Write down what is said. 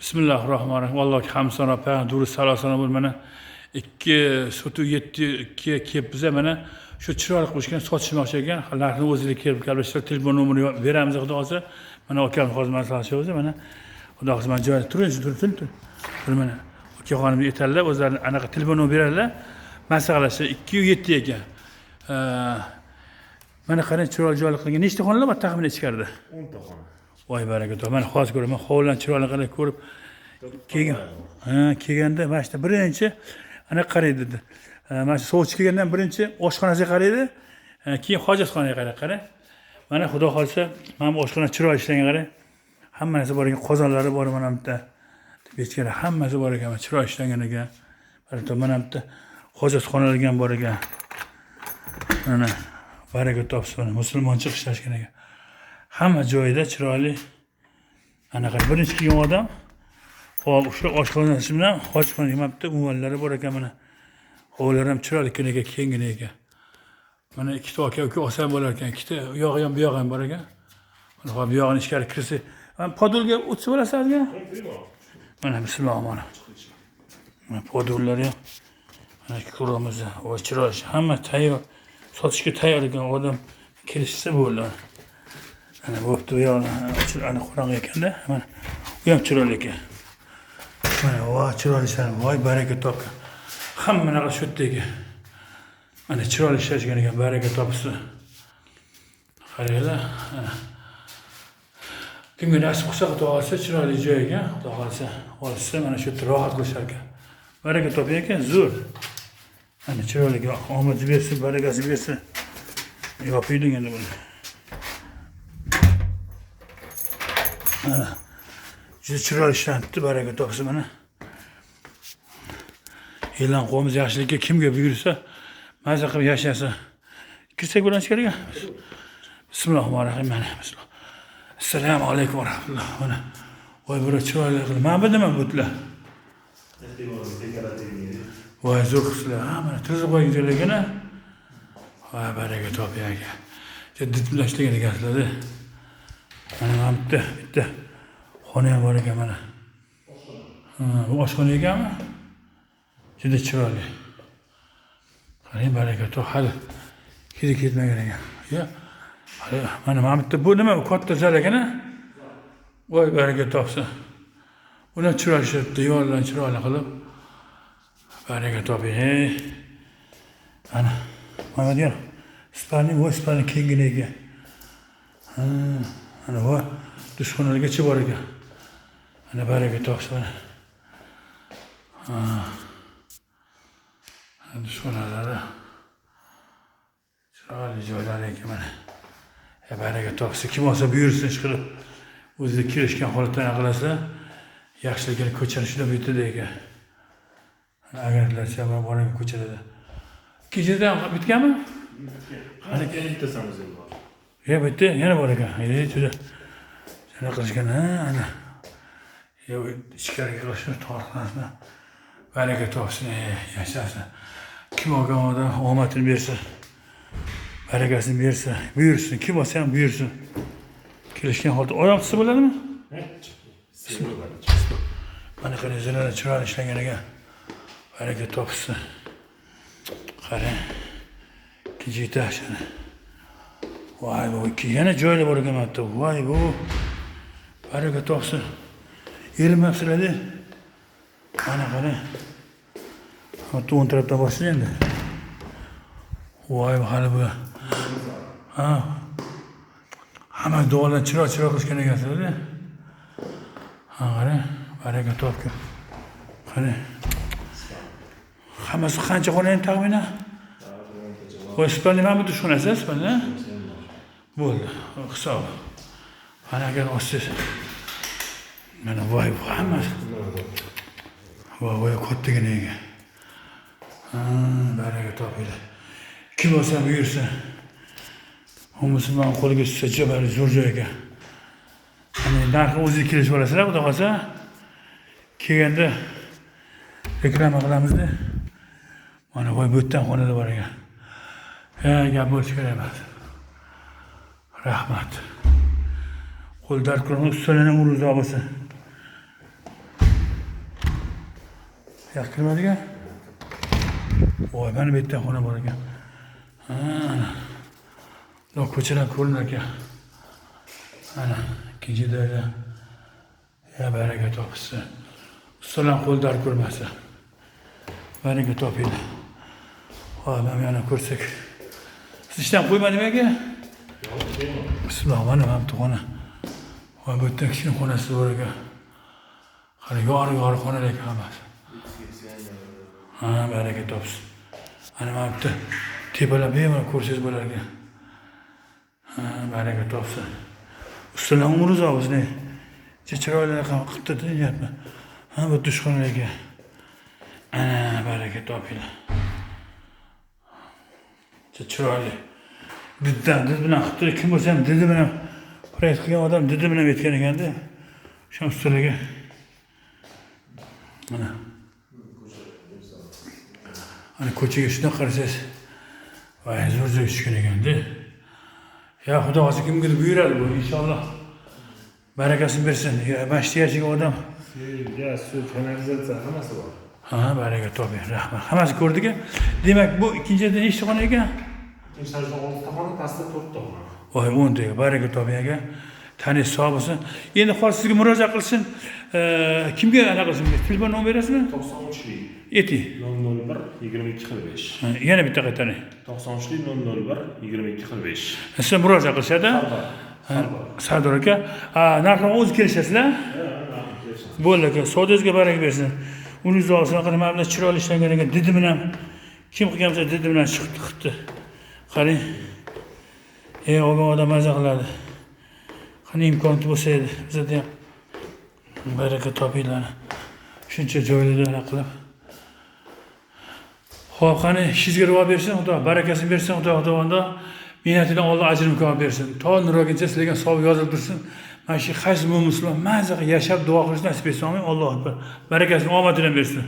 Bismillahirrahmanirrahim. Allohga hamd sano, payg'ambar sallallohu alayhi mana 2.7 kelib biza mana shu chiroyli qilishgan sotishmoqchi ekan. Narxni o'zingizga kelib gaplashib, telefon nomerini beramiz xudo xolsa. Mana akam hozir maslahatlashamiz mana. Xudo xolsa mana joyda turing. Tur mana. Aka xonim yetarlar, o'zlarining anaqa telefon nomerini beradilar. Maslahatlashib 2.7 ekan. Mana qarang chiroyli joyli qilgan. Nechta xonalar bor taxminan ichkarida? 10 ta xona. Voy baraka, mana hozir ko'raman, hovlidan chiroyli qarab ko'rib kelganda mana shu birinchi ana qaraydi dedi. Mana shu sovchi kelgandan birinchi oshxonasiga qaraydi, keyin hojatxonaga qarang. Mana xudo xolsa, mana bu oshxona chiroyli ishlangan qarang. Hamma narsa bor ekan, qozonlari bor mana bu yerda. Bechkara hammasi bor ekan, chiroyli ishlangan ekan. Mana bu yerda hojatxonalar ham bor ekan. Mana baraka topsin, musulmoncha ishlashgan ekan. Hamma joyida chiroyli. Ana qarang, birinchi kelgan odam hop o'sha oshxonasi bilan hojxona yemabdi, umumanlari bor ekan mana. Hovlari ham chiroyli ekan, kengina ekan. Mana ikkita aka olsa bo'lar ekan, ikkita u yog'i ham bu yog'i ham bor ekan. Mana hop bu yog'ini ichkari kirsa, podolga o'tsa bo'lasizmi? Mana bismillahirrohmanirrohim. Mana podollar ham mana ko'ramiz. Va chiroyli, hamma tayyor. Sotishga tayyor ekan, odam kelishsa bo'ldi. Ana bo'pti, bu yo'lni ana qorong'i ekanda, mana bu ham chiroyli ekan. Mana voy chiroylisan, voy baraka topgan. Hamma naqa shu yerda ekan. Mana chiroyli ishlashgan ekan, baraka topsin. Qaranglar. Kimga nasib qilsa, xudo xolsa chiroyli joy ekan, xudo xolsa olsa mana shu yerda rohat qilishar ekan. Baraka topgan ekan, zo'r. Mana chiroyli ekan, omad bersin, barakasi bersin. Yopaylik endi buni. Mana juda chiroyli ishlanibdi, baraka topsin mana. E'lon qo'yamiz, yaxshilikka kimga buyursa, maza qilib yashasa. Kirsak bo'ladi ichkariga. Bismillahirrohmanirrohim. Mana bismillah. Assalomu alaykum va rahmatulloh. Mana voy bir chiroyli qilib. Mana bu nima butlar? Voy zo'r qilibsizlar. Mana tuzib qo'ygan ekan. Voy baraka topgan ekan. Jiddiy ishlagan ekansizlar. Mana bitta xona ham bor ekan mana. Bu oshxona ekanmi? Juda chiroyli. Qarang, baraka top, hali ketmagan ekan. Ya. Mana bitta bu nima? Katta zal ekan-a? Voy baraka topsin. Uni chiroyli ishlatdi, yo'ldan chiroyli qilib. Baraka toping. Ana, mana diyor. Spalni kengina ekan. Ana va dushxonalargacha bor ekan. Ana baraka topsin. Dushxonalari chiroyli joylar ekan mana. Baraka topsin. Kim olsa buyursin ishqilib. O'zida kelishgan holatdan qilasizlar. Yaxshiligini ko'chani shunday bitdi ekan. Agarlarcha bor ekan ko'chada. Kechadan bitganmi? Qani bittasiz bor. Bitta yana bor ekan. Juda shuna qilishgan, ana. Ichkariga qilishni tortmasdan baraka topsin, yashasin. Kim olgan odam omadini bersin, barakasini bersin, buyursin. Kim olsa ham buyursin. Kelishgan holda oyoq tutsa bo'ladimi? Mana qarang, zinalar chiroyli ishlangan ekan. Baraka topsin. Qarang. Kechita shuni. Voy bu yana joylar bor ekan mana. Voy bu baraka topsin. Erimabsizlar-da. Mana qarang. To'ng tarafdan boshlaydi endi. Voy hali bu. Hamma duolar chiroyli qilishgan ekansizlar-da. Qarang, baraka topgan. Qarang. Hammasi qancha xona endi taxminan? Voy spalni mana bu dushxonasi, spalni. Bo'ldi, hisob. Mana agar olsangiz. Mana voy hammasi. Voy kattagina ekan. Baraka topinglar. Kim olsa buyursin. Musulmon qo'liga tushsa jabari zo'r joy ekan. Mana narxi o'zingiz kelishib olasizlar, xudo xolsa. Kelganda reklama qilamiz-da. Mana voy bu yerdan xonalar bor ekan. Gap bo'lishi kerak emas. Rahmat. Qo'l dard qilgan ustalarning o'rniga bo'lsin. Yo'q, kirmadigan. Voy, mana bu yerda xona bor ekan. Ha, ana. Lo'q ko'chadan ko'rinar ekan. Ana, ikkinchi daira. Ya baraka topsin. Ustalar qo'ldan ko'rmasa. Baraka topinglar. Voy, mana yana ko'rsak. Siz ishdan qo'ymadingmi aka? Bismillah, mana xona. Voy, bu yerda kichkina xonasi bor ekan. Qani yorug' xonalar ekan hammasi. Ha, baraka topsin. Ana mana bu yerda tepalar bemalol ko'rsangiz bo'lar ekan. Ha, baraka topsin. Ustalar umri uzoq bizni. Chiroyli qilibdi deyapman. Ha, bu dushxonalar ekan. Ana, baraka topinglar. Chiroyli. Did bilan qilibdi. Kim bo'lsa ham didi bilan proyekt qilgan odam didi bilan aytgan ekanda. Shu ustalarga. Mana. Ana ko'chaga shunday qarasangiz, voy, zo'r tushgan ekanda. Ya Xudo o'zi kimgadir buyuradi bu, inshaalloh. Barakasini bersin. Mana shu yashagan odam. Gaz, suv, kanalizatsiya hammasi bor. Ha, baraka toping, rahmat. Hammasi ko'rdik-a. Demak, bu ikkinchidan nechta xona ekan? Ikkinchi etajda 6 ta xona, pastda 4 ta xona. Voy, 10 ta. Baraka toping aka. Tanish sog' bo'lsin. Endi hozir sizga murojaat qilsin. Kimga anaqa qilsin? Telefon nomer berasizmi? 93lik Ayting. 001 2245. Yana bitta qaytaring. 93lik 001 2245. Sizga murojaat qilishadi. Sardor aka. Narxni o'zi kelishasizlar? Bo'ldi aka. Savdingizga baraka bersin. Uningiz olsin, mana bilan chiroyli ishlangan ekan. Didi bilan kim qilgan bo'lsa didi bilan chiqdi. Qarang. Olgan odam maza qiladi. Qani imkoniyat bo'lsa edi, bizda ham baraka topinglar. Shuncha joylarda qilib. Xo'p, qani ishingizga rivo bersin, Xudo barakasini bersin, Xudo. Mehnatidan Alloh ajrini ko'p bersin. To nurog'incha sizlarga savob yozilib tursin. Mana shu qaysi musulmon maza qilib yashab duo qilishni nasib etsin. Alloh akbar. Barakasini, omadini bersin.